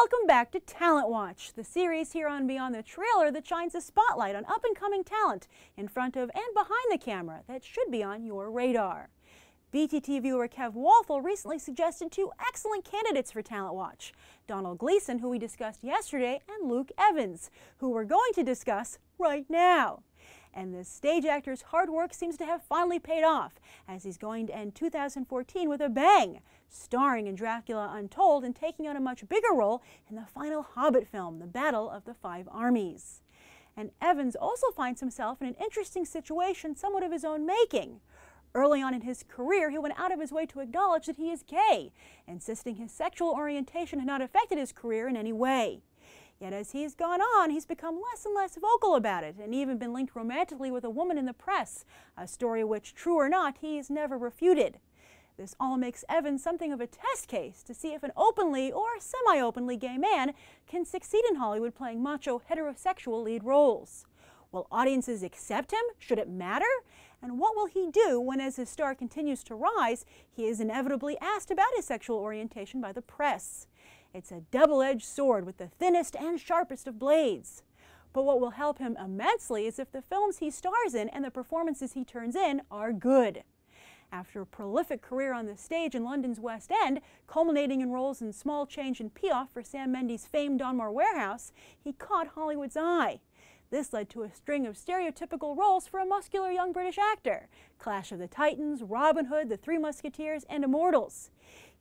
Welcome back to Talent Watch, the series here on Beyond the Trailer that shines a spotlight on up-and-coming talent in front of and behind the camera that should be on your radar. BTT viewer Kev Walthall recently suggested two excellent candidates for Talent Watch, Donald Gleason, who we discussed yesterday, and Luke Evans, who we're going to discuss right now. And this stage actor's hard work seems to have finally paid off, as he's going to end 2014 with a bang, starring in Dracula Untold and taking on a much bigger role in the final Hobbit film, The Battle of the Five Armies. And Evans also finds himself in an interesting situation somewhat of his own making. Early on in his career, he went out of his way to acknowledge that he is gay, insisting his sexual orientation had not affected his career in any way. Yet as he's gone on, he's become less and less vocal about it, and even been linked romantically with a woman in the press, a story which, true or not, he's never refuted. This all makes Evans something of a test case to see if an openly or semi-openly gay man can succeed in Hollywood playing macho heterosexual lead roles. Will audiences accept him? Should it matter? And what will he do when, as his star continues to rise, he is inevitably asked about his sexual orientation by the press? It's a double-edged sword with the thinnest and sharpest of blades. But what will help him immensely is if the films he stars in and the performances he turns in are good. After a prolific career on the stage in London's West End, culminating in roles in Small Change and Piaffe for Sam Mendes' famed Donmar Warehouse, he caught Hollywood's eye. This led to a string of stereotypical roles for a muscular young British actor: Clash of the Titans, Robin Hood, The Three Musketeers, and Immortals.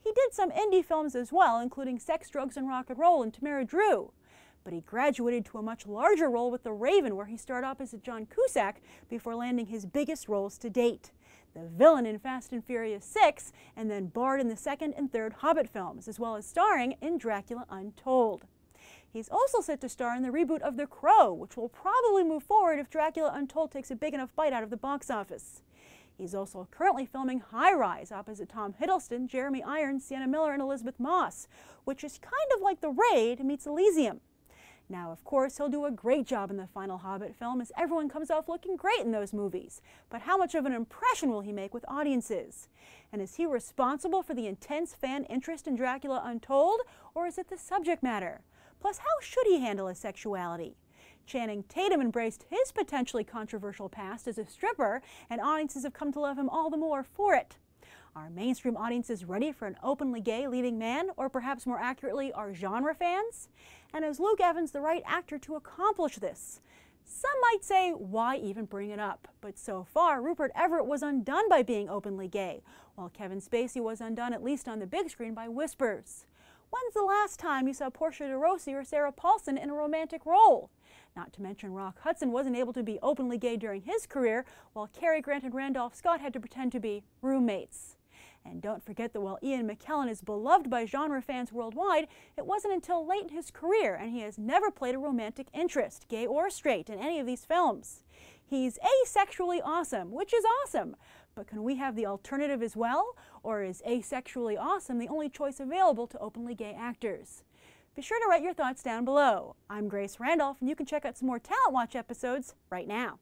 He did some indie films as well, including Sex, Drugs, and Rock and Roll and Tamara Drew. But he graduated to a much larger role with The Raven, where he starred opposite John Cusack before landing his biggest roles to date: the villain in Fast and Furious 6, and then Bard in the second and third Hobbit films, as well as starring in Dracula Untold. He's also set to star in the reboot of The Crow, which will probably move forward if Dracula Untold takes a big enough bite out of the box office. He's also currently filming High Rise opposite Tom Hiddleston, Jeremy Irons, Sienna Miller, and Elizabeth Moss, which is kind of like The Raid meets Elysium. Now, of course, he'll do a great job in the final Hobbit film, as everyone comes off looking great in those movies. But how much of an impression will he make with audiences? And is he responsible for the intense fan interest in Dracula Untold, or is it the subject matter? Plus, how should he handle his sexuality? Channing Tatum embraced his potentially controversial past as a stripper, and audiences have come to love him all the more for it. Are mainstream audiences ready for an openly gay leading man, or perhaps more accurately, are genre fans? And is Luke Evans the right actor to accomplish this? Some might say, why even bring it up? But so far, Rupert Everett was undone by being openly gay, while Kevin Spacey was undone, at least on the big screen, by whispers. When's the last time you saw Portia de Rossi or Sarah Paulson in a romantic role? Not to mention Rock Hudson wasn't able to be openly gay during his career, while Cary Grant and Randolph Scott had to pretend to be roommates. And don't forget that while Ian McKellen is beloved by genre fans worldwide, it wasn't until late in his career, and he has never played a romantic interest, gay or straight, in any of these films. He's asexually awesome, which is awesome. But can we have the alternative as well? Or is asexually awesome the only choice available to openly gay actors? Be sure to write your thoughts down below. I'm Grace Randolph, and you can check out some more Talent Watch episodes right now.